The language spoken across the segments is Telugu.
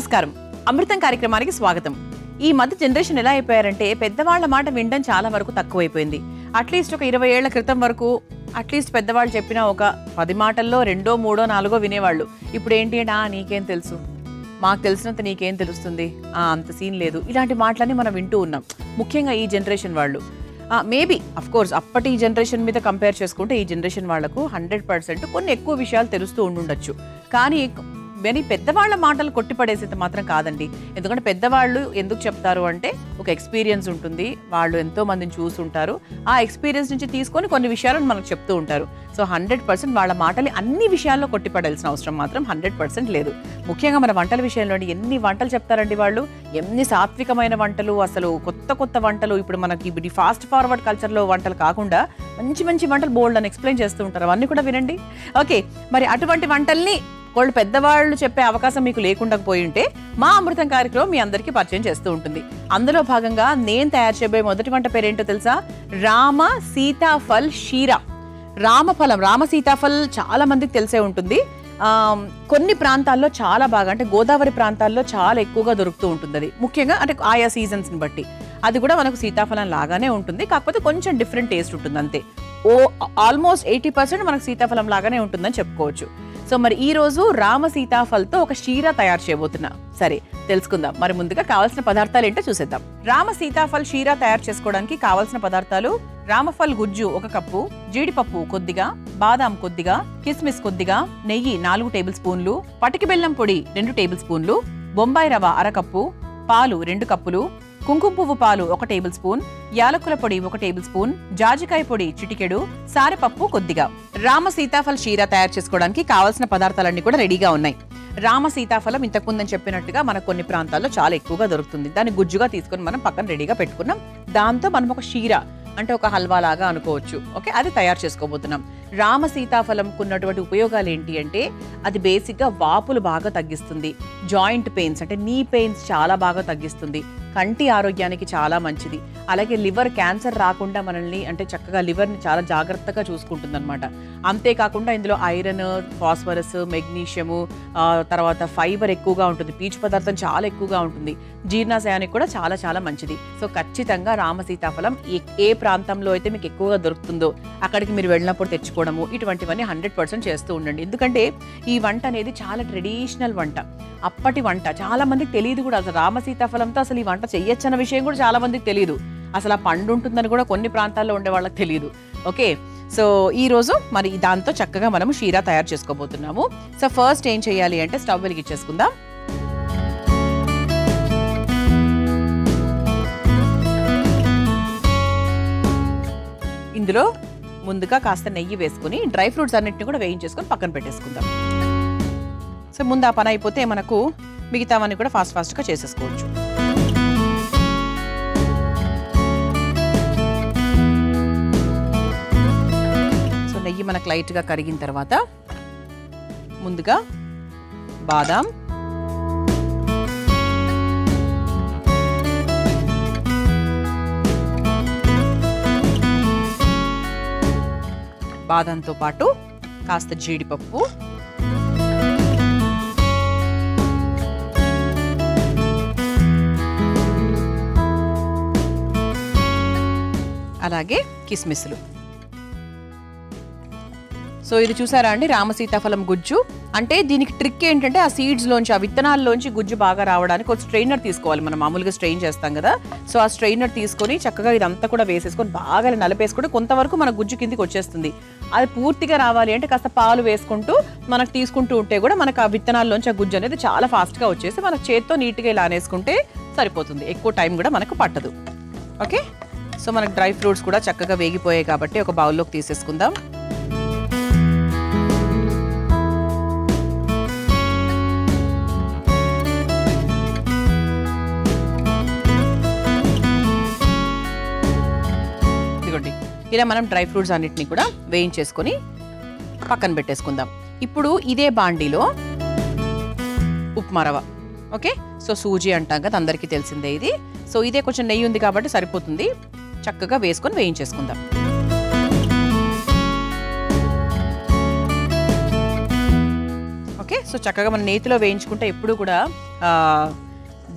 నమస్కారం. అమృతం కార్యక్రమానికి స్వాగతం. ఈ మధ్య జనరేషన్ ఎలా అయిపోయారంటే పెద్దవాళ్ల మాట వినడం చాలా వరకు తక్కువైపోయింది. అట్లీస్ట్ ఒక 20 ఏళ్ల క్రితం వరకు అట్లీస్ట్ పెద్దవాళ్ళు చెప్పిన ఒక 10 మాటల్లో 2, 3, 4 వినేవాళ్ళు. ఇప్పుడు ఏంటి అంటే నీకేం తెలుసు, మాకు తెలిసినంత నీకేం తెలుస్తుంది, అంత సీన్ లేదు, ఇలాంటి మాటలన్నీ మనం వింటూ ఉన్నాం. ముఖ్యంగా ఈ జనరేషన్ వాళ్ళు. మేబీ అఫ్ కోర్స్ అప్పటి ఈ జనరేషన్ మీద కంపేర్ చేసుకుంటే ఈ జనరేషన్ వాళ్లకు 100% కొన్ని ఎక్కువ విషయాలు తెలుస్తూ ఉండొచ్చు. కానీ పెద్దవాళ్ల మాటలు కొట్టిపడేసేది మాత్రం కాదండి. ఎందుకంటే పెద్దవాళ్ళు ఎందుకు చెప్తారు అంటే ఒక ఎక్స్పీరియన్స్ ఉంటుంది, వాళ్ళు ఎంతో మందిని చూస్తుంటారు, ఆ ఎక్స్పీరియన్స్ నుంచి తీసుకొని కొన్ని విషయాలను మనకు చెప్తూ ఉంటారు. సో 100% వాళ్ళ మాటలు అన్ని విషయాల్లో కొట్టిపడాల్సిన అవసరం మాత్రం 100% లేదు. ముఖ్యంగా మన వంటల విషయంలో ఎన్ని వంటలు చెప్తారండి వాళ్ళు, ఎన్ని సాత్వికమైన వంటలు, అసలు కొత్త కొత్త వంటలు. ఇప్పుడు మనకి ఇప్పుడు ఫాస్ట్ ఫార్వర్డ్ కల్చర్లో వంటలు కాకుండా మంచి మంచి వంటలు బోల్డ్ అని ఎక్స్ప్లెయిన్ చేస్తూ ఉంటారు, అవన్నీ కూడా వినండి. ఓకే, మరి అటువంటి వంటల్ని వాళ్ళు పెద్దవాళ్ళు చెప్పే అవకాశం మీకు లేకుండా పోయి ఉంటే మా అమృతం కార్యక్రమం మీ అందరికీ పరిచయం చేస్తూ ఉంటుంది. అందులో భాగంగా నేను తయారు చేయబోయే మొదటి వంట పేరేంటో తెలుసా? రామ సీతాఫల్ షీరా. రామఫలం, రామ సీతాఫల్ చాలా మందికి తెలిసే ఉంటుంది. కొన్ని ప్రాంతాల్లో చాలా బాగా, అంటే గోదావరి ప్రాంతాల్లో చాలా ఎక్కువగా దొరుకుతూ ఉంటుంది. అది ముఖ్యంగా అంటే ఆయా సీజన్స్ని బట్టి. అది కూడా మనకు సీతాఫలం లాగానే ఉంటుంది, కాకపోతే కొంచెం డిఫరెంట్ టేస్ట్ ఉంటుంది అంతే. ఆల్మోస్ట్ 80% మనకు సీతాఫలం లాగానే ఉంటుందని చెప్పుకోవచ్చు. సో మరి ఈ రోజు రామ సీతాఫల్తో ఒక షీరా తయారు చేయబోతున్నా. సరే తెలుసుకుందాం. మరి ముందుగా కావాల్సిన పదార్థాలు ఏంటో చూసేద్దాం. రామ సీతాఫల్ షీరా తయారు చేసుకోవడానికి కావాల్సిన పదార్థాలు: రామఫల్ గుజ్జు 1 కప్పు, జీడిపప్పు కొద్దిగా, బాదాం కొద్దిగా, కిస్మిస్ కొద్దిగా, నెయ్యి 4 టేబుల్ స్పూన్లు, పటికి బెల్లం పొడి 2 టేబుల్ స్పూన్లు, బొంబాయి రవ్వ 1 కప్పు, పాలు 2 కప్పులు, కుంకుమ పువ్వు పాలు 1 టేబుల్ స్పూన్, యాలకుల పొడి 1 టేబుల్ స్పూన్, జాజికాయ పొడి చిటికెడు, సారెపప్పు కొద్దిగా. రామ సీతాఫల్ షీరా తయారు చేసుకోవడానికి కావాల్సిన పదార్థాలన్నీ కూడా రెడీగా ఉన్నాయి. రామ సీతాఫలం ఇంతకుముందని చెప్పినట్టుగా మనకు కొన్ని ప్రాంతాల్లో చాలా ఎక్కువగా దొరుకుతుంది. దాన్ని గుజ్జుగా తీసుకొని మనం పక్కన రెడీగా పెట్టుకున్నాం. దాంతో మనం ఒక షీరా అంటే ఒక హల్వా లాగా అనుకోవచ్చు. ఓకే, అది తయారు చేసుకోబోతున్నాం. రామ సీతాఫలంకు ఉన్నటువంటి ఉపయోగాలు ఏంటి అంటే అది బేసిక్గా వాపులు బాగా తగ్గిస్తుంది, జాయింట్ పెయిన్స్ అంటే నీ పెయిన్స్ చాలా బాగా తగ్గిస్తుంది, కంటి ఆరోగ్యానికి చాలా మంచిది, అలాగే లివర్ క్యాన్సర్ రాకుండా మనల్ని అంటే చక్కగా లివర్ని చాలా జాగ్రత్తగా చూసుకుంటుంది అనమాట. అంతేకాకుండా ఇందులో ఐరన్, ఫాస్ఫరస్, మెగ్నీషియము, తర్వాత ఫైబర్ ఎక్కువగా ఉంటుంది, పీచు పదార్థం చాలా ఎక్కువగా ఉంటుంది, జీర్ణాశయానికి కూడా చాలా చాలా మంచిది. సో ఖచ్చితంగా రామ సీతాఫలం ఏ ప్రాంతంలో అయితే మీకు ఎక్కువగా దొరుకుతుందో అక్కడికి మీరు వెళ్ళినప్పుడు తెచ్చుకోవడము, ఇటువంటివన్నీ 100% చేస్తూ ఉండండి. ఎందుకంటే ఈ వంట అనేది చాలా ట్రెడిషనల్ వంట, అప్పటి వంట. చాలా మందికి తెలియదు కూడా అసలు రామ సీతాఫలంతో అసలు ఈ వంట చెయ్యొచ్చన్న విషయం కూడా చాలా మందికి తెలియదు. అసలు ఆ పండు ఉంటుందని కూడా కొన్ని ప్రాంతాల్లో ఉండే వాళ్ళకి తెలియదు. ఓకే, సో ఈ రోజు మరి దాంతో చక్కగా మనము షీరా తయారు చేసుకోబోతున్నాము. సో ఫస్ట్ ఏం చేయాలి అంటే స్టవ్ వెలిగించేసుకుందాం. ఇందులో ముందుగా కాస్త నెయ్యి వేసుకుని డ్రై ఫ్రూట్స్ అన్నిటిని కూడా వేయించేసుకొని పక్కన పెట్టేసుకుందాం. సో ముందు ఆ పని అయిపోతే మనకు మిగతావన్నీ కూడా ఫాస్ట్గా చేసేసుకోవచ్చు. సో నెయ్యి మనకు లైట్గా కరిగిన తర్వాత ముందుగా బాదాం, బాదంతో పాటు కాస్త జీడిపప్పు, అలాగే కిస్మిస్లు. సో ఇది చూసారా అండి, రామ సీతాఫలం గుజ్జు. అంటే దీనికి ట్రిక్ ఏంటంటే ఆ సీడ్స్ లోంచి, ఆ విత్తనాల్లోంచి గుజ్జు బాగా రావడానికి ఒక స్ట్రెయినర్ తీసుకోవాలి. మనం మామూలుగా స్ట్రెయిన్ చేస్తాం కదా, సో ఆ స్ట్రెయినర్ తీసుకొని చక్కగా ఇదంతా కూడా వేసేసుకొని బాగా నలిపేసుకుంటే కొంతవరకు మన గుజ్జు కిందికి వచ్చేస్తుంది. అది పూర్తిగా రావాలి అంటే కాస్త పాలు వేసుకుంటూ మనకు తీసుకుంటూ ఉంటే కూడా మనకు ఆ విత్తనాల్లోంచి ఆ గుజ్జు అనేది చాలా ఫాస్ట్గా వచ్చేసి మనకు చేత్తో నీట్గా ఇలా అనేసుకుంటే సరిపోతుంది. ఎక్కువ టైం కూడా మనకు పట్టదు. ఓకే, సో మనకు డ్రై ఫ్రూట్స్ కూడా చక్కగా వేగిపోయాయి కాబట్టి ఒక బౌల్లోకి తీసేసుకుందాం. ఇలా మనం డ్రై ఫ్రూట్స్ అన్నిటిని కూడా వేయించేసుకొని పక్కన పెట్టేసుకుందాం. ఇప్పుడు ఇదే బాండీలో ఉప్మా రవ్వ, ఓకే, సో సూజీ అంటాం కదా అందరికీ తెలిసిందే ఇది. సో ఇదే కొంచెం నెయ్యి ఉంది కాబట్టి సరిపోతుంది. చక్కగా వేసుకొని వేయించేసుకుందాం. ఓకే, సో చక్కగా మనం నేతిలో వేయించుకుంటే ఎప్పుడు కూడా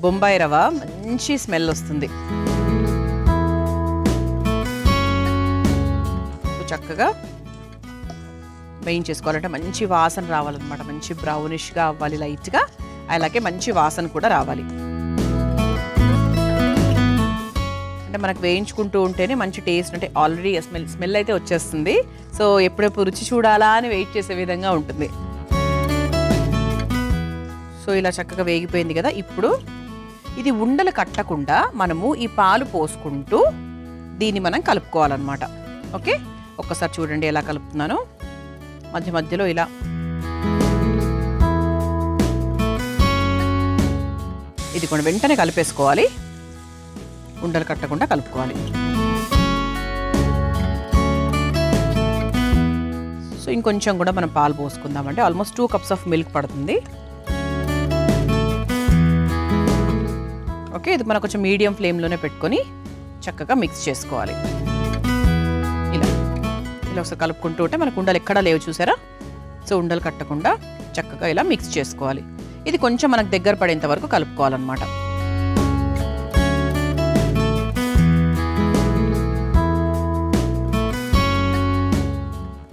బొంబాయి రవ్వ మంచి స్మెల్ వస్తుంది. సో చక్కగా వేయించేసుకోవాలంటే మంచి వాసన రావాలన్నమాట. మంచి బ్రౌనిష్గా అవ్వాలి లైట్గా, అలాగే మంచి వాసన కూడా రావాలి. అంటే మనకు వేయించుకుంటూ ఉంటేనే మంచి టేస్ట్, అంటే ఆల్రెడీ స్మెల్ అయితే వచ్చేస్తుంది. సో ఎప్పుడెప్పుడు రుచి చూడాలా అని వెయిట్ చేసే విధంగా ఉంటుంది. సో ఇలా చక్కగా వేగిపోయింది కదా. ఇప్పుడు ఇది ఉండలు కట్టకుండా మనము ఈ పాలు పోసుకుంటూ దీన్ని మనం కలుపుకోవాలన్నమాట. ఓకే, ఒక్కసారి చూడండి ఎలా కలుపుతున్నాను. మధ్య మధ్యలో ఇలా ఇది కూడా వెంటనే కలిపేసుకోవాలి, ఉండలు కట్టకుండా కలుపుకోవాలి. సో ఇంకొంచెం కూడా మనం పాలు పోసుకుందామంటే ఆల్మోస్ట్ 2 cups ఆఫ్ మిల్క్ పడుతుంది. ఓకే, ఇది మనం కొంచెం మీడియం ఫ్లేమ్లోనే పెట్టుకొని చక్కగా మిక్స్ చేసుకోవాలి. ఇలా ఇలా ఒకసారి కలుపుకుంటూ ఉంటే మనకు ఉండలు ఎక్కడా లేవు, చూసారా? సో ఉండలు కట్టకుండా చక్కగా ఇలా మిక్స్ చేసుకోవాలి. ఇది కొంచెం మనకు దగ్గర పడేంత వరకు కలుపుకోవాలన్నమాట.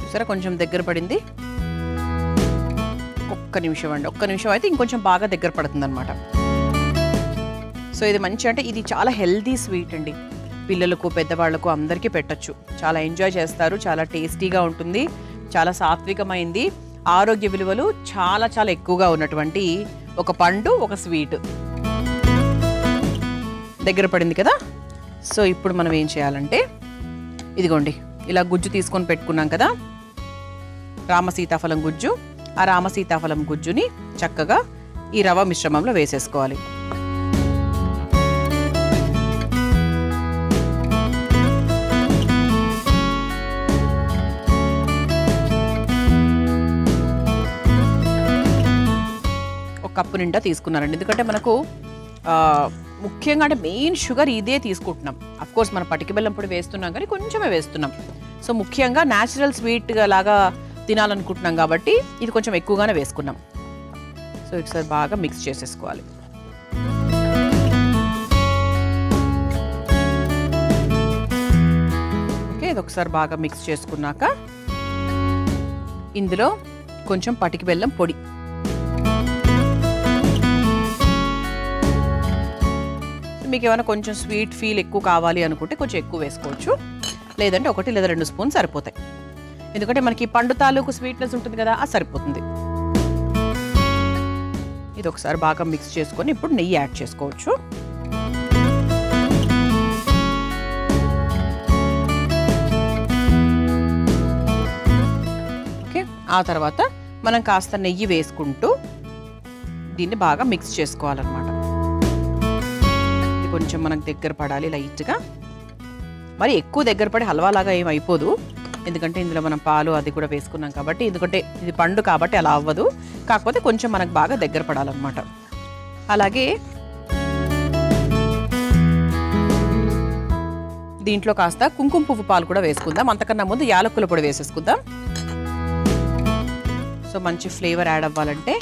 చూసారా కొంచెం దగ్గర పడింది. ఒక్క నిమిషం అండి, ఒక్క నిమిషం అయితే ఇంకొంచెం బాగా దగ్గర పడుతుంది అనమాట. సో ఇది మంచి, అంటే ఇది చాలా హెల్దీ స్వీట్ అండి. పిల్లలకు పెద్దవాళ్లకు అందరికీ పెట్టచ్చు. చాలా ఎంజాయ్ చేస్తారు, చాలా టేస్టీగా ఉంటుంది, చాలా సాత్వికమైంది, ఆరోగ్య విలువలు చాలా చాలా ఎక్కువగా ఉన్నటువంటి ఒక పండు, ఒక స్వీట్. దగ్గర పడింది కదా. సో ఇప్పుడు మనం ఏం చేయాలంటే ఇదిగోండి ఇలా గుజ్జు తీసుకొని పెట్టుకున్నాం కదా, రామసీతాఫలం గుజ్జు. ఆ రామసీతాఫలం గుజ్జుని చక్కగా ఈ రవ్వ మిశ్రమంలో వేసేసుకోవాలి. కప్పు నిండా తీసుకున్నారండి. ఎందుకంటే మనకు ముఖ్యంగా అంటే మెయిన్ షుగర్ ఇదే తీసుకుంటున్నాం. అఫ్కోర్స్ మనం పటిక బెల్లం పొడి వేస్తున్నాం కానీ కొంచెమే వేస్తున్నాం. సో ముఖ్యంగా న్యాచురల్ స్వీట్గా లాగా తినాలనుకుంటున్నాం కాబట్టి ఇది కొంచెం ఎక్కువగానే వేసుకున్నాం. సో ఒకసారి బాగా మిక్స్ చేసేసుకోవాలి. ఓకే, ఇది ఒకసారి బాగా మిక్స్ చేసుకున్నాక ఇందులో కొంచెం పటిక బెల్లం పొడి, మీకు ఏమైనా కొంచెం స్వీట్ ఫీల్ ఎక్కువ కావాలి అనుకుంటే కొంచెం ఎక్కువ వేసుకోవచ్చు, లేదంటే 1 లేదా 2 స్పూన్స్ సరిపోతాయి. ఎందుకంటే మనకి పండు తాలూకు స్వీట్నెస్ ఉంటుంది కదా, అది సరిపోతుంది. ఇది ఒకసారి బాగా మిక్స్ చేసుకొని ఇప్పుడు నెయ్యి యాడ్ చేసుకోవచ్చు. ఓకే, ఆ తర్వాత మనం కాస్త నెయ్యి వేసుకుంటూ దీన్ని బాగా మిక్స్ చేసుకోవాలన్నమాట. కొంచెం మనకు దగ్గర పడాలి లైట్గా, మరి ఎక్కువ దగ్గర పడి హల్వాలాగా ఏం అయిపోదు. ఎందుకంటే ఇందులో మనం పాలు అది కూడా వేసుకున్నాం కాబట్టి, ఎందుకంటే ఇది పండు కాబట్టి అలా అవ్వదు. కాకపోతే కొంచెం మనకు బాగా దగ్గర పడాలన్నమాట. అలాగే దీంట్లో కాస్త కుంకుమ పువ్వు పాలు కూడా వేసుకుందాం. అంతకన్నా ముందు యాలక్కుల పొడి వేసేసుకుందాం. సో మంచి ఫ్లేవర్ యాడ్ అవ్వాలంటే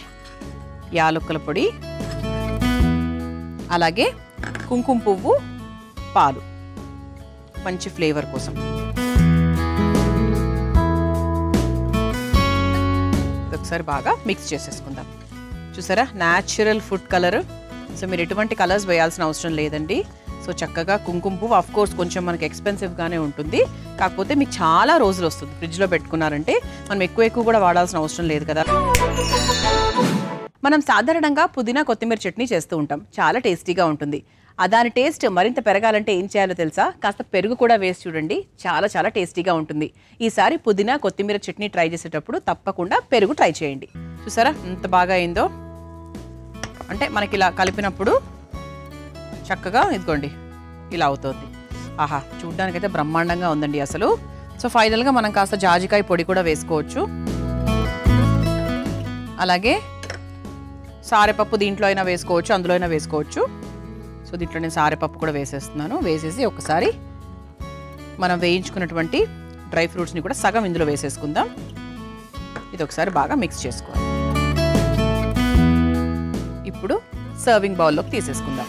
యాలక్కుల పొడి, అలాగే కుంకుమ పువ్వు పాలు మంచి ఫ్లేవర్ కోసం. ఒకసారి బాగా మిక్స్ చేసేసుకుందాం. చూసారా న్యాచురల్ ఫుడ్ కలర్. సో మీరు ఎటువంటి కలర్స్ వేయాల్సిన అవసరం లేదండి. సో చక్కగా కుంకుమ పువ్వు ఆఫ్ కోర్స్ కొంచెం మనకి ఎక్స్పెన్సివ్గానే ఉంటుంది, కాకపోతే మీకు చాలా రోజులు వస్తుంది. ఫ్రిడ్జ్లో పెట్టుకున్నారంటే మనం ఎక్కువ కూడా వాడాల్సిన అవసరం లేదు కదా. మనం సాధారణంగా పుదీనా కొత్తిమీర చట్నీ చేస్తూ ఉంటాం, చాలా టేస్టీగా ఉంటుంది. దాని టేస్ట్ మరింత పెరగాలంటే ఏం చేయాలో తెలుసా? కాస్త పెరుగు కూడా వేసి చూడండి, చాలా చాలా టేస్టీగా ఉంటుంది. ఈసారి పుదీనా కొత్తిమీర చట్నీ ట్రై చేసేటప్పుడు తప్పకుండా పెరుగు ట్రై చేయండి. చూసారా ఎంత బాగా అయిందో. అంటే మనకి ఇలా కలిపినప్పుడు చక్కగా ఇదిగోండి ఇలా అవుతుంది. ఆహా, చూడ్డానికైతే బ్రహ్మాండంగా ఉందండి అసలు. సో ఫైనల్గా మనం కాస్త జాజికాయ పొడి కూడా వేసుకోవచ్చు. అలాగే సారెపప్పు దీంట్లో అయినా వేసుకోవచ్చు, అందులో అయినా వేసుకోవచ్చు. సో దీంట్లో నేను సారెపప్పు కూడా వేసేస్తున్నాను. వేసేసి ఒకసారి మనం వేయించుకున్నటువంటి డ్రై ఫ్రూట్స్ని కూడా సగం ఇందులో వేసేసుకుందాం. ఇది ఒకసారి బాగా మిక్స్ చేసుకోవాలి. ఇప్పుడు సర్వింగ్ బౌల్లోకి తీసేసుకుందాం.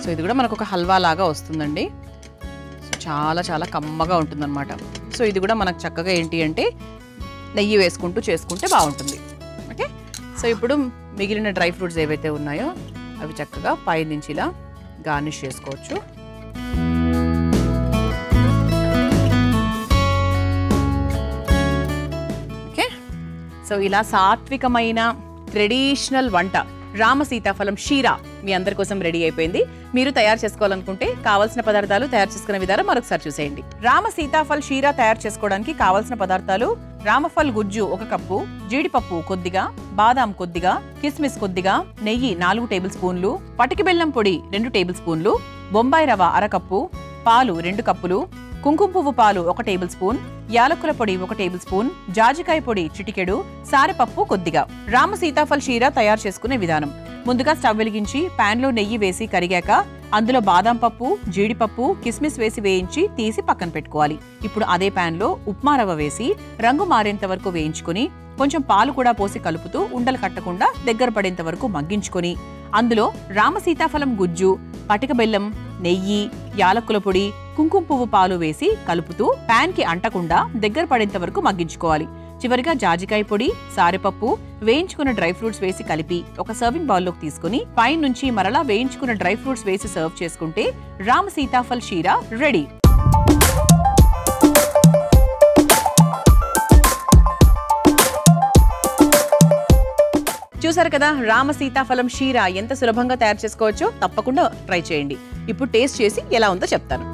సో ఇది కూడా మనకు ఒక హల్వా లాగా వస్తుందండి. సో చాలా చాలా కమ్మగా ఉంటుందన్నమాట. సో ఇది కూడా మనకు చక్కగా ఏంటి అంటే నెయ్యి వేసుకుంటూ చేసుకుంటే బాగుంటుంది. ఓకే, సో ఇప్పుడు మిగిలిన డ్రై ఫ్రూట్స్ ఏవైతే ఉన్నాయో అవి చక్కగా పై నుంచి ఇలా గార్నిష్ చేసుకోవచ్చు. ఓకే, సో ఇలా సాత్వికమైన ట్రెడిషనల్ వంట రామ సీతాఫలం షీరా మీ అందరి కోసం రెడీ అయిపోయింది. మీరు తయారు చేసుకోవాలనుకుంటే కావాల్సిన పదార్థాలు, తయారు చేసుకునే విధానం మరొకసారి చూసేయండి. రామ సీతాఫల్ షీరా తయారు చేసుకోవడానికి కావాల్సిన పదార్థాలు: రామఫల్ గుజ్జు 1 కప్పు, జీడిపప్పు కొద్దిగా, బాదాం కొద్దిగా, కిస్మిస్ కొద్దిగా, నెయ్యి 4 టేబుల్ స్పూన్లు, పటికి బెల్లం పొడి 2 టేబుల్ స్పూన్లు, బొంబాయి రవ్వ 1/2 కప్పు, పాలు 2 కప్పులు, కుంకుమ పువ్వు పాలు 1 టేబుల్ స్పూన్, యాలకుల పొడి 1 టేబుల్ స్పూన్, జాజికాయ పొడి చిటికెడు, సారెపప్పు కొద్దిగా. రామ సీతాఫల్ షీరా తయారు చేసుకునే విధానం: ముందుగా స్టవ్ వెలిగించి పాన్ లో నెయ్యి వేసి కరిగాక అందులో బాదాం పప్పు, జీడిపప్పు, కిస్మిస్ వేసి వేయించి తీసి పక్కన పెట్టుకోవాలి. ఇప్పుడు అదే పాన్ లో ఉప్మా రవ్వ వేసి రంగు మారేంత వరకు వేయించుకుని కొంచెం పాలు కూడా పోసి కలుపుతూ ఉండలు కట్టకుండా దగ్గర పడేంత వరకు మగ్గించుకొని అందులో రామ సీతాఫలం గుజ్జు, పటిక బెల్లం, నెయ్యి, యాలకుల పొడి, కుంకుమ పువ్వు పాలు వేసి కలుపుతూ పాన్ కి అంటకుండా దగ్గర పడేంత వరకు మగ్గించుకోవాలి. చివరిగా జాజికాయ పొడి, సారెపప్పు, వేయించుకున్న డ్రై ఫ్రూట్స్ వేసి కలిపి ఒక సర్వింగ్ బౌల్లోకి తీసుకుని పై నుంచి మరలా వేయించుకున్న డ్రై ఫ్రూట్స్ వేసి సర్వ్ చేసుకుంటే రామ సీతాఫల్ షీరా రెడీ. చూసారు కదా రామ సీతాఫలం షీరా ఎంత సులభంగా తయారు చేసుకోవచ్చో. తప్పకుండా ట్రై చేయండి. ఇప్పుడు టేస్ట్ చేసి ఎలా ఉందో చెప్తాను.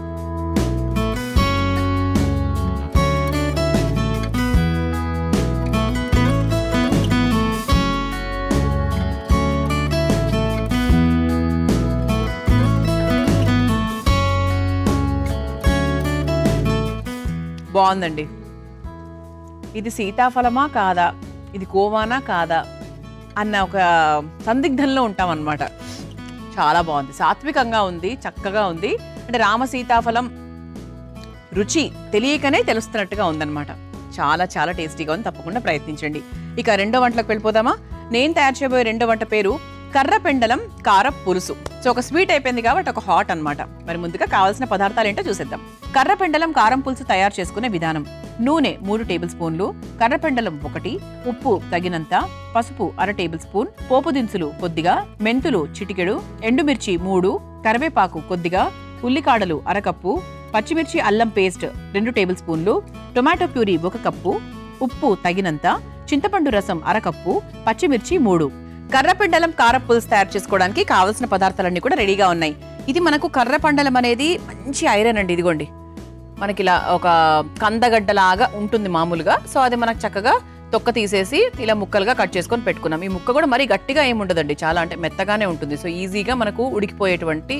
బాగుందండి. ఇది సీతాఫలమా కాదా, ఇది కోవానా కాదా అన్న ఒక సందిగ్ధంలో ఉంటాం అన్నమాట. చాలా బాగుంది, సాత్వికంగా ఉంది, చక్కగా ఉంది. అంటే రామ సీతాఫలం రుచి తెలియకనే తెలుస్తున్నట్టుగా ఉందన్నమాట. చాలా చాలా టేస్టీగా ఉంది. తప్పకుండా ప్రయత్నించండి. ఇక రెండో వంటలకు వెళ్ళిపోదామా? నేను తయారు చేయబోయే రెండో వంట పేరు కర్రపెండలం కార పులుసు. సో ఒక స్వీట్ అయిపోయింది కాబట్టి ఒక హాట్ అన్నమాట. మరి ముందుగా కావాల్సిన పదార్థాలు ఏంటో చూసేద్దాం. కర్రపెండలం కారం పులుసు తయారు చేసుకునే విధానం: నూనె 3 టేబుల్ స్పూన్లు, కర్రపెండలం 1, ఉప్పు తగినంత, పసుపు 1/2 టేబుల్ స్పూన్, పోపు దినుసులు కొద్దిగా, మెంతులు చిటికెడు, ఎండుమిర్చి 3, కరివేపాకు కొద్దిగా, ఉల్లికాడలు 1/2 కప్పు, పచ్చిమిర్చి అల్లం పేస్ట్ 2 టేబుల్ స్పూన్లు, టొమాటో ప్యూరీ 1 కప్పు, ఉప్పు తగినంత, చింతపండు రసం 1/2 కప్పు, పచ్చిమిర్చి 3. కర్రపెండలం కార పులుసు తయారు చేసుకోవడానికి కావాల్సిన పదార్థాలన్నీ కూడా రెడీగా ఉన్నాయి. ఇది మనకు కర్రపెండలం అనేది మంచి ఐరన్ అండి. ఇదిగోండి, మనకి ఇలా ఒక కందగడ్డలాగా ఉంటుంది మామూలుగా. సో అది మనకు చక్కగా తొక్క తీసేసి ఇలా ముక్కలుగా కట్ చేసుకొని పెట్టుకున్నాం. ఈ ముక్క కూడా మరీ గట్టిగా ఏమి ఉండదండి, చాలా అంటే మెత్తగానే ఉంటుంది. సో ఈజీగా మనకు ఉడికిపోయేటువంటి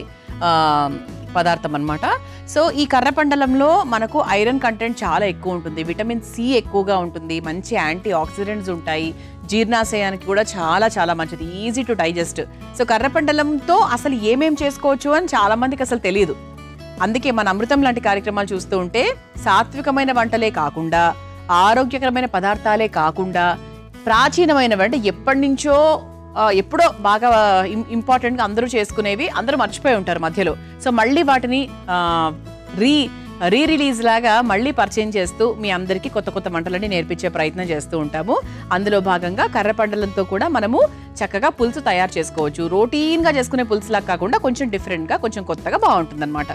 పదార్థం అన్నమాట. సో ఈ కర్రపెండలంలో మనకు ఐరన్ కంటెంట్ చాలా ఎక్కువ ఉంటుంది, విటమిన్ సి ఎక్కువగా ఉంటుంది, మంచి యాంటీ ఆక్సిడెంట్స్ ఉంటాయి, జీర్ణాశయానికి కూడా చాలా చాలా మంచిది, ఈజీ టు డైజెస్ట్. సో కర్రపెండలంతో అసలు ఏమేం చేసుకోవచ్చు అని చాలా మందికి అసలు తెలియదు. అందుకే మన అమృతం లాంటి కార్యక్రమాలు చూస్తూ ఉంటే సాత్వికమైన వంటలే కాకుండా, ఆరోగ్యకరమైన పదార్థాలే కాకుండా, ప్రాచీనమైనవి అంటే ఎప్పటి నుంచో ఎప్పుడో బాగా ఇంపార్టెంట్గా అందరూ చేసుకునేవి అందరూ మర్చిపోయి ఉంటారు మధ్యలో. సో మళ్ళీ వాటిని రీ రిలీజ్ లాగా మళ్ళీ పరిచయం చేస్తూ మీ అందరికీ కొత్త కొత్త వంటలన్నీ నేర్పించే ప్రయత్నం చేస్తూ ఉంటాము. అందులో భాగంగా కర్రపెండలంతో కూడా మనము చక్కగా పులుసు తయారు చేసుకోవచ్చు. రొటీన్గా చేసుకునే పులుసులా కాకుండా కొంచెం డిఫరెంట్గా, కొంచెం కొత్తగా బాగుంటుంది అనమాట.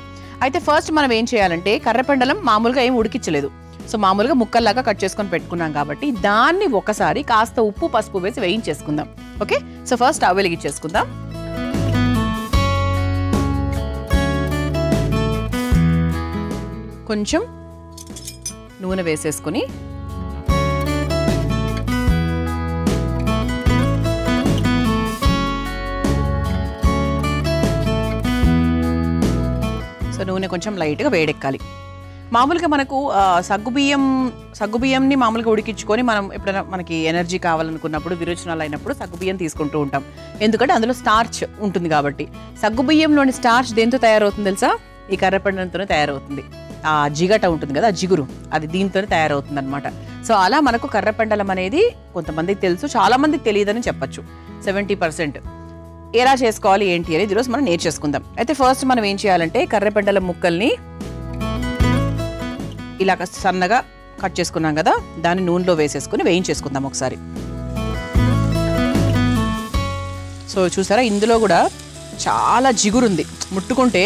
అయితే ఫస్ట్ మనం ఏం చేయాలంటే, కర్రపెండలం మామూలుగా ఏం ఉడికించలేదు. సో మామూలుగా ముక్కల్లాగా కట్ చేసుకొని పెట్టుకున్నాం కాబట్టి దాన్ని ఒకసారి కాస్త ఉప్పు పసుపు వేసి వేయించేసుకుందాం. ఓకే, సో ఫస్ట్ స్టవ్ వెలిగించేసుకుందాం. కొంచెం నూనె వేసేసుకుని సో నూనె కొంచెం లైట్గా వేడెక్కాలి. మామూలుగా మనకు సగ్గుబియ్యంని మామూలుగా ఉడికించుకొని మనం ఎప్పుడైనా మనకి ఎనర్జీ కావాలనుకున్నప్పుడు విరోచనాలు అయినప్పుడు సగ్గుబియ్యం తీసుకుంటూ ఉంటాం. ఎందుకంటే అందులో స్టార్చ్ ఉంటుంది కాబట్టి. సగ్గుబియ్యంలోని స్టార్చ్ దేంతో తయారవుతుంది తెలుసా? ఈ కర్రపెండలంతోనే తయారవుతుంది. ఆ జిగట ఉంటుంది కదా, జిగురు, అది దీంతోనే తయారవుతుంది అనమాట. సో అలా మనకు కర్రపెండలం అనేది కొంతమందికి తెలుసు, చాలా మందికి తెలియదని చెప్పచ్చు. 70% ఎలా చేసుకోవాలి ఏంటి అనేది ఈరోజు మనం నేర్చేసుకుందాం. అయితే ఫస్ట్ మనం ఏం చేయాలంటే కర్రపెండలం ముక్కల్ని ఇలా సన్నగా కట్ చేసుకున్నాం కదా, దాన్ని నూనెలో వేసేసుకుని వేయించేసుకుందాం ఒకసారి. సో చూసారా, ఇందులో కూడా చాలా జిగురుంది, ముట్టుకుంటే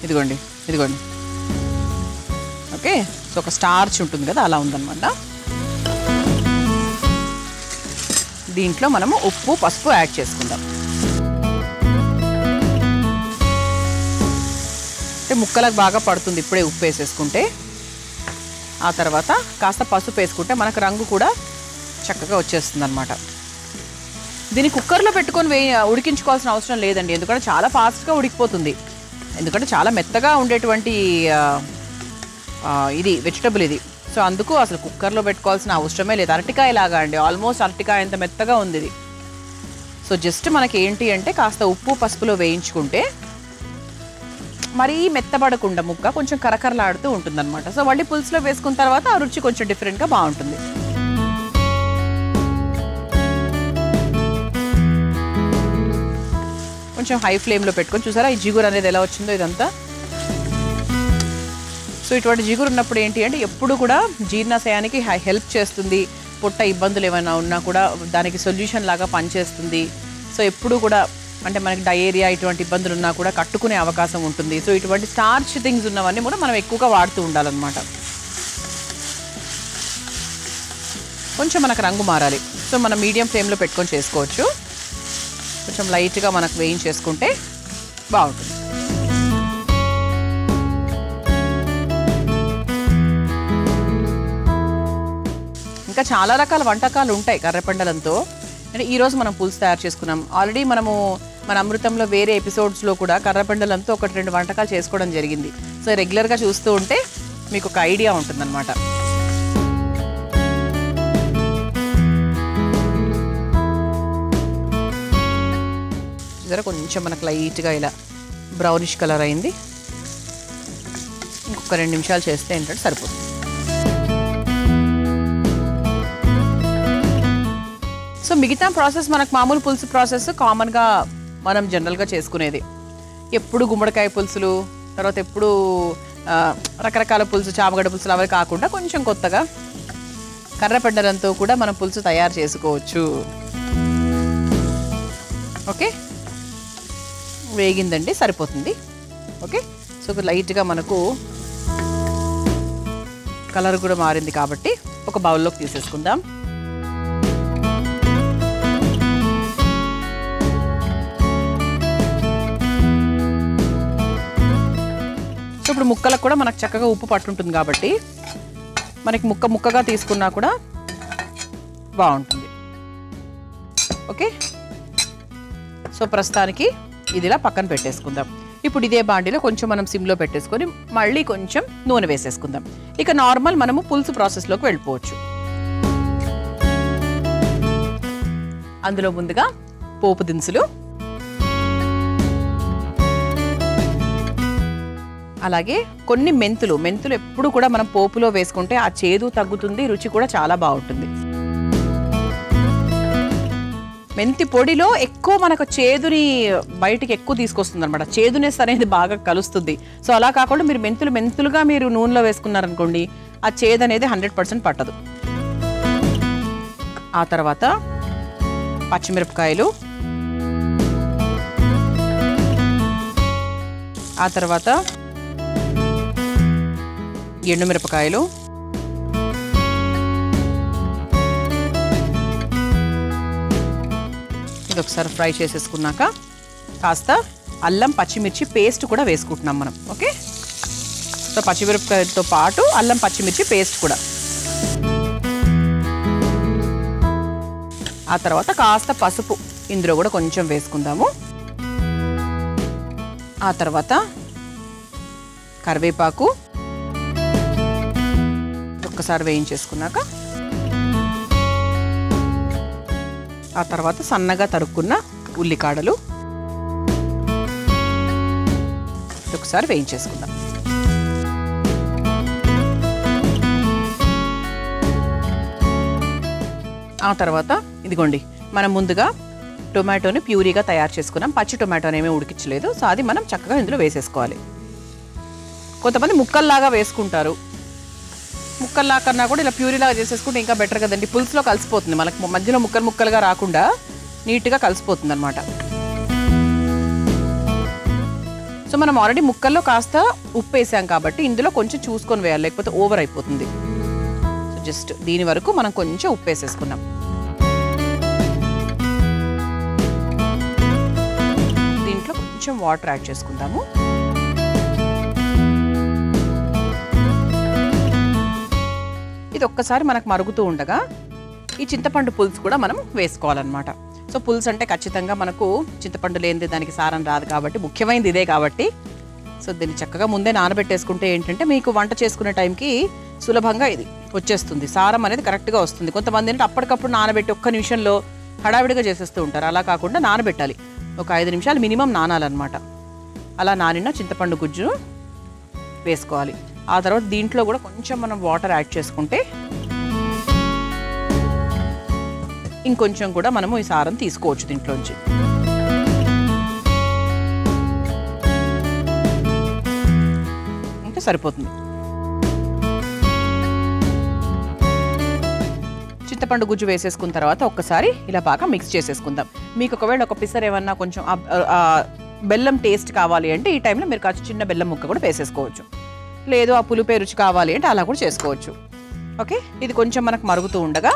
ఇదిగోండి ఓకే. సో ఒక స్టార్చ్ ఉంటుంది కదా, అలా ఉందన్నమాట. దీంట్లో మనము ఉప్పు పసుపు యాడ్ చేసుకుందాం. అంటే ముక్కలకు బాగా పడుతుంది ఇప్పుడే ఉప్పు వేసేసుకుంటే. ఆ తర్వాత కాస్త పసుపు వేసుకుంటే మనకు రంగు కూడా చక్కగా వచ్చేస్తుంది అనమాట. దీన్ని కుక్కర్లో పెట్టుకొని ఉడికించుకోవాల్సిన అవసరం లేదండి, ఎందుకంటే చాలా ఫాస్ట్గా ఉడికిపోతుంది. ఎందుకంటే చాలా మెత్తగా ఉండేటువంటి ఇది వెజిటబుల్ ఇది. సో అందుకు అసలు కుక్కర్లో పెట్టుకోవాల్సిన అవసరమే లేదు. అరటికాయ లాగా అండి, ఆల్మోస్ట్ అరటికాయ అంత మెత్తగా ఉంది ఇది. సో జస్ట్ మనకి ఏంటి అంటే కాస్త ఉప్పు పసుపులో వేయించుకుంటే మరీ మెత్తబడకుండా ముక్క కొంచెం కరకరలాడుతూ ఉంటుంది అనమాట. సో మళ్ళీ పులుసులో వేసుకున్న తర్వాత ఆ రుచి కొంచెం డిఫరెంట్గా బాగుంటుంది. కొంచెం హై ఫ్లేమ్లో పెట్టుకొని చూసారా ఈ జిగురు అనేది ఎలా వచ్చిందో ఇదంతా. సో ఇటువంటి జిగురు ఉన్నప్పుడు ఏంటి అంటే ఎప్పుడు కూడా జీర్ణాశయానికి హెల్ప్ చేస్తుంది. పొట్ట ఇబ్బందులు ఏమైనా ఉన్నా కూడా దానికి సొల్యూషన్ లాగా పనిచేస్తుంది. సో ఎప్పుడు కూడా అంటే మనకి డయేరియా ఇటువంటి ఇబ్బందులు ఉన్నా కూడా కట్టుకునే అవకాశం ఉంటుంది. సో ఇటువంటి స్టార్చ్ థింగ్స్ ఉన్నవన్నీ కూడా మనం ఎక్కువగా వాడుతూ ఉండాలన్నమాట. కొంచెం మనకు రంగు మారాలి. సో మనం మీడియం ఫ్లేమ్లో పెట్టుకొని చేసుకోవచ్చు. కొంచెం లైట్గా మనకు వేయించేసుకుంటే బాగుంటుంది. ఇంకా చాలా రకాల వంటకాలు ఉంటాయి కర్రపెండలంతో. అంటే ఈరోజు మనం పులుసు తయారు చేసుకున్నాం. ఆల్రెడీ మనము మన అమృతంలో వేరే ఎపిసోడ్స్లో కూడా కర్రపెండలంతో 1-2 వంటకాలు చేసుకోవడం జరిగింది. సో రెగ్యులర్గా చూస్తూ ఉంటే మీకు ఒక ఐడియా ఉంటుందన్నమాట. చూసారా కొంచెం మనకు లైట్గా ఇలా బ్రౌనిష్ కలర్ అయింది. ఇంకొక 2 నిమిషాలు చేస్తే ఏంటంటే సరిపోతుంది. సో మిగతా ప్రాసెస్ మనకు మామూలు పులుసు ప్రాసెస్ కామన్గా మనం జనరల్గా చేసుకునేది. ఎప్పుడు గుమ్మడికాయ పులుసులు, తర్వాత ఎప్పుడు రకరకాల పులుసు, చామగడ్డ పులుసులు అవి కాకుండా కొంచెం కొత్తగా కర్రపెండలంతో కూడా మనం పులుసు తయారు చేసుకోవచ్చు. ఓకే, వేగిందండి, సరిపోతుంది. ఓకే, సో లైట్గా మనకు కలర్ కూడా మారింది కాబట్టి ఒక బౌల్లోకి తీసేసుకుందాం. సో ఇప్పుడు ముక్కలకు కూడా మనకు చక్కగా ఉప్పు పట్టుంటుంది కాబట్టి మనకి ముక్కగా తీసుకున్నా కూడా బాగుంటుంది. ఓకే, సో ప్రస్తుతానికి ఇదిలా పక్కన పెట్టేసుకుందాం. ఇప్పుడు ఇదే బాండీలో కొంచెం మనం సిమ్లో పెట్టేసుకొని మళ్ళీ కొంచెం నూనె వేసేసుకుందాం. ఇక నార్మల్ మనము పులుసు ప్రాసెస్లోకి వెళ్ళిపోవచ్చు. అందులో ముందుగా పోపు దినుసులు, అలాగే కొన్ని మెంతులు ఎప్పుడు కూడా మనం పోపులో వేసుకుంటే ఆ చేదు తగ్గుతుంది, రుచి కూడా చాలా బాగుంటుంది. మెంతి పొడిలో ఎక్కువ మనకు చేదుని బయటికి ఎక్కువ తీసుకొస్తుంది అనమాట. చేదునెస్ అనేది బాగా కలుస్తుంది. సో అలా కాకుండా మీరు మెంతులుగా మీరు నూనెలో వేసుకున్నారనుకోండి, ఆ చేదు అనేది 100% పట్టదు. ఆ తర్వాత పచ్చిమిరపకాయలు, ఆ తర్వాత ఎండుమిరపకాయలు, ఇది ఒకసారి ఫ్రై చేసేసుకున్నాక కాస్త అల్లం పచ్చిమిర్చి పేస్ట్ కూడా వేసుకుంటున్నాం మనం. ఓకే, సో పచ్చిమిరపకాయలతో పాటు అల్లం పచ్చిమిర్చి పేస్ట్ కూడా. ఆ తర్వాత కాస్త పసుపు ఇందులో కూడా కొంచెం వేసుకుందాము. ఆ తర్వాత కరివేపాకు, ఒక్కసారి వేయించేసుకున్నాక ఆ తర్వాత సన్నగా తరుక్కున్న ఉల్లికాడలు ఒకసారి వేయించేసుకుందాం. ఆ తర్వాత ఇదిగోండి మనం ముందుగా టొమాటోని ప్యూరీగా తయారు చేసుకున్నాం. పచ్చి టొమాటోని ఏమీ ఉడికించలేదు. సో అది మనం చక్కగా ఇందులో వేసేసుకోవాలి. కొంతమంది ముక్కల్లాగా వేసుకుంటారు. ముక్కల్లా కన్నా కూడా ఇలా ప్యూరీలాగా చేసేసుకుంటే ఇంకా బెటర్ కదండి. పులుసులో కలిసిపోతుంది, మనకు మధ్యలో ముక్కలు ముక్కలుగా రాకుండా నీట్గా కలిసిపోతుంది అనమాట. సో మనం ఆల్రెడీ ముక్కల్లో కాస్త ఉప్పు వేసాం కాబట్టి ఇందులో కొంచెం చూసుకొని వేయాలి, లేకపోతే ఓవర్ అయిపోతుంది. సో జస్ట్ దీని వరకు మనం కొంచెం ఉప్పు వేసేసుకున్నాం. దీంట్లో కొంచెం వాటర్ యాడ్ చేసుకుందాము. ఇది ఒక్కసారి మనకు మరుగుతూ ఉండగా ఈ చింతపండు పులుసు కూడా మనం వేసుకోవాలన్నమాట. సో పులుసు అంటే ఖచ్చితంగా మనకు చింతపండు లేనిది దానికి సారం రాదు కాబట్టి ముఖ్యమైనది ఇదే కాబట్టి సో దీన్ని చక్కగా ముందే నానబెట్టేసుకుంటే ఏంటంటే మీకు వంట చేసుకునే టైంకి సులభంగా ఇది వచ్చేస్తుంది. సారం అనేది కరెక్ట్గా వస్తుంది. కొంతమంది ఏంటంటే అప్పటికప్పుడు నానబెట్టి ఒక్క నిమిషంలో హడావిడిగా చేసేస్తూ ఉంటారు. అలా కాకుండా నానబెట్టాలి. ఒక 5 నిమిషాలు మినిమం నానాలన్నమాట. అలా నానిన చింతపండు గుజ్జును వేసుకోవాలి. ఆ తర్వాత దీంట్లో కూడా కొంచెం మనం వాటర్ యాడ్ చేసుకుంటే ఇంకొంచెం కూడా మనము ఈ సారం తీసుకోవచ్చు దీంట్లోంచి. ఇంకా సరిపోతుంది. చింతపండు గుజ్జు వేసేసుకున్న తర్వాత ఒక్కసారి ఇలా బాగా మిక్స్ చేసేసుకుందాం. మీకు ఒకవేళ ఒక పిసర్ ఏమన్నా కొంచెం బెల్లం టేస్ట్ కావాలి అంటే ఈ టైంలో మీరు కాస్త చిన్న బెల్లం ముక్క కూడా వేసేసుకోవచ్చు. లేదు ఆ పులుపే రుచి కావాలి అంటే అలా కూడా చేసుకోవచ్చు. ఓకే, ఇది కొంచెం మనకు మరుగుతూ ఉండగా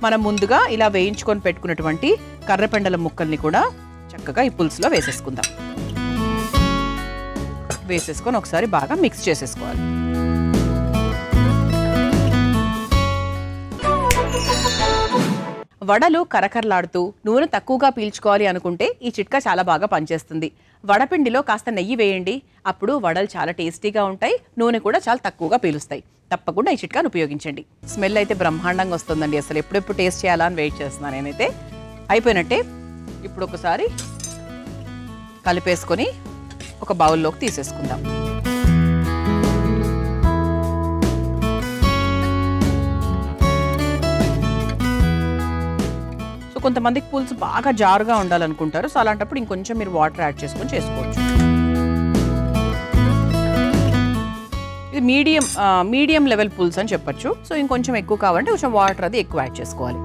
మనం ముందుగా ఇలా వేయించుకొని పెట్టుకున్నటువంటి కర్రపెండల ముక్కల్ని కూడా చక్కగా ఈ పులుసులో వేసేసుకుందాం. వేసేసుకొని ఒకసారి బాగా మిక్స్ చేసేసుకోవాలి. వడలు కరకరలాడుతూ నూనె తక్కువగా పీల్చుకోవాలి అనుకుంటే ఈ చిట్కా చాలా బాగా పనిచేస్తుంది. వడపిండిలో కాస్త నెయ్యి వేయండి. అప్పుడు వడలు చాలా టేస్టీగా ఉంటాయి, నూనె కూడా చాలా తక్కువగా పీలుస్తాయి. తప్పకుండా ఈ చిట్కాను ఉపయోగించండి. స్మెల్ అయితే బ్రహ్మాండంగా వస్తుందండి. అసలు ఎప్పుడెప్పుడు టేస్ట్ చేయాలా అని వెయిట్ చేస్తున్నాను నేనైతే. అయిపోయినట్టే. ఇప్పుడు ఒకసారి కలిపేసుకొని ఒక బౌల్లోకి తీసేసుకుందాం. సో కొంతమందికి పులుసు బాగా జారుగా ఉండాలనుకుంటారు. సో అలాంటప్పుడు ఇంకొంచెం మీరు వాటర్ యాడ్ చేసుకొని చేసుకోవచ్చు. ఇది మీడియం లెవెల్ పులుసు అని చెప్పొచ్చు. సో ఇంకొంచెం ఎక్కువ కావాలంటే కొంచెం వాటర్ అది ఎక్కువ యాడ్ చేసుకోవాలి.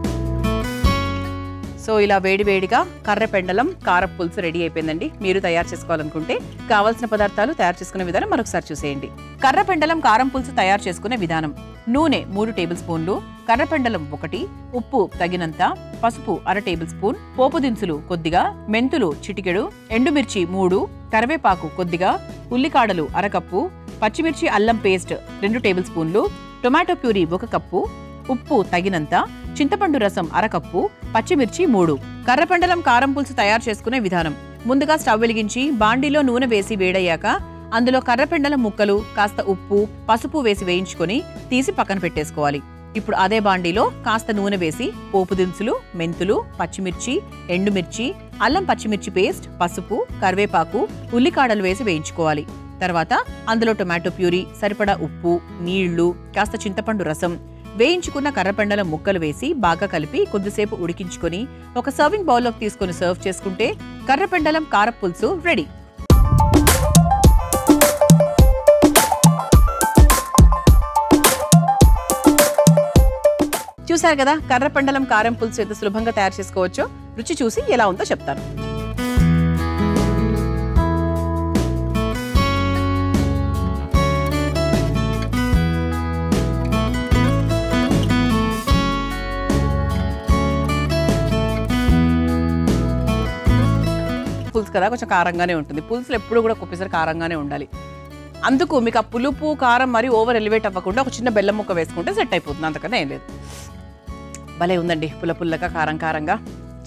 సో ఇలా వేడివేడిగా కర్రపెండలం కారపు పులుసు రెడీ అయిపోయిందండి. మీరు తయారు చేసుకోవాలనుకుంటే కావాల్సిన పదార్థాలు తయారు చేసుకునే విధానం మరొకసారి చూసేయండి. కర్రపెండలం కారం పులుసు తయారు చేసుకునే విధానం: నూనె 3 టేబుల్ స్పూన్లు, కర్రపెండలం 1, ఉప్పు తగినంత, పసుపు 1/2 టేబుల్ స్పూన్, పోపు దినుసులు కొద్దిగా, మెంతులు చిటికెడు, ఎండుమిర్చి 3, కరివేపాకు కొద్దిగా, ఉల్లికాడలు 1/2 కప్పు, పచ్చిమిర్చి అల్లం పేస్ట్ 2 టేబుల్ స్పూన్లు, టొమాటో ప్యూరీ 1 కప్పు, ఉప్పు తగినంత, చింతపండు రసం 1/2 కప్పు, పచ్చిమిర్చి 3. కర్రపెండలం కారం పులుసు తయారు చేసుకునే విధానం: ముందుగా స్టవ్ వెలిగించి బాండీలో నూనె వేసి వేడయ్యాక అందులో కర్రపెండలం ముక్కలు, కాస్త ఉప్పు, పసుపు వేసి వేయించుకొని తీసి పక్కన పెట్టేసుకోవాలి. ఇప్పుడు అదే బాండీలో కాస్త నూనె వేసి పోపు దినుసులు, మెంతులు, పచ్చిమిర్చి, ఎండుమిర్చి, అల్లం పచ్చిమిర్చి పేస్ట్, పసుపు, కరివేపాకు, ఉల్లికాడలు వేసి వేయించుకోవాలి. తర్వాత అందులో టొమాటో ప్యూరీ, సరిపడా ఉప్పు, నీళ్లు, కాస్త చింతపండు రసం, వేయించుకున్న కర్రపెండలం ముక్కలు వేసి బాగా కలిపి కొద్దిసేపు ఉడికించుకొని ఒక సర్వింగ్ బౌల్లోకి తీసుకొని సర్వ్ చేసుకుంటే కర్రపెండలం కారపు పులుసు రెడీ. చూసారు కదా కర్రపెండలం కారం పులుసు ఎంత సులభంగా తయారు చేసుకోవచ్చో. రుచి చూసి ఎలా ఉందో చెప్తాను. పులుసు కదా కొంచెం కారంగానే ఉంటుంది. పులుసులు ఎప్పుడు కూడా ఒక్కొక్కసారి కారంగానే ఉండాలి. అందుకు మీకు ఆ పులుపు కారం మరి ఓవర్ ఎలివేట్ అవ్వకుండా ఒక చిన్న బెల్లం ముక్క వేసుకుంటే సెట్ అయిపోతుంది. అంతకన్నా ఏం లేదు. భలే ఉందండి, పుల్లపుల్లగా కారం కారంగా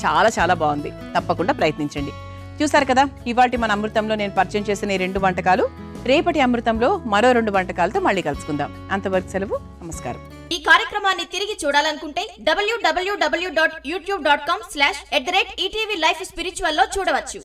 చాలా చాలా బాగుంది. తప్పకుండా ప్రయత్నించండి. చూసారు కదా ఇవాటి మన అమృతంలో నేను పరిచయం చేసిన ఈ 2 వంటకాలు రేపటి అమృతంలో మరో 2 వంటకాలతో మళ్ళీ కలుసుకుందాం. అంతవరకు సెలవు, నమస్కారం. ఈ కార్యక్రమాన్ని తిరిగి చూడాలనుకుంటే www.youtube.com/ETV Life Spiritual లో చూడవచ్చు.